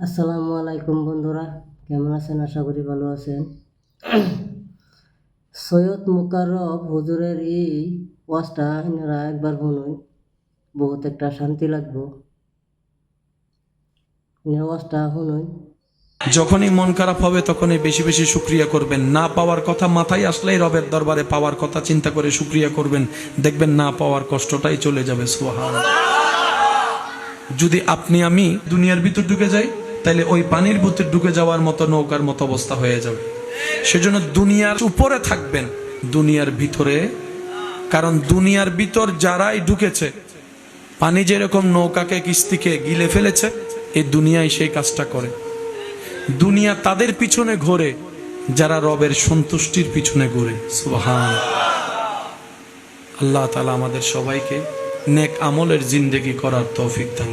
আসসালামু আলাইকুম বন্ধুরা, কেমন আছেন? আশা করি ভালো আছেন। সৈয়দ মুকাররম হুজুরের এই ওয়াজটা আপনারা একবার শুনুন, বহুত একটা শান্তি লাগবো। ওয়াজটা শুনুন। যখনই মন খারাপ হবে তখনই বেশি বেশি শুকরিয়া করবেন। না পাওয়ার কথা মাথায় আসলেই রবের দরবারে পাওয়ার কথা চিন্তা করে শুকরিয়া করবেন, দেখবেন না পাওয়ার কষ্টটাই চলে যাবে। সুবহানাল্লাহ। যদি আপনি আমি দুনিয়ার ভিতর ঢুকে যাই, তাহলে ওই পানির ভিতর ঢুকে যাওয়ার মতো নৌকার মতো অবস্থা হয়ে যাবে। সেজন্য দুনিয়ার উপরে থাকবেন, দুনিয়ার ভিতরে। কারণ দুনিয়ার ভিতর যারাই ঢুকেছে, পানি যেরকম নৌকাকে কিস্তিকে গিলে ফেলেছে, এই দুনিয়ায় সেই কাজটা করে। দুনিয়া তাদের পিছনে ঘোরে যারা রবের সন্তুষ্টির পিছনে ঘোরে। সুবহানাল্লাহ। আল্লাহ তাআলা আমাদের সবাইকে নেক আমলের জিন্দেগি করার তৌফিক দান।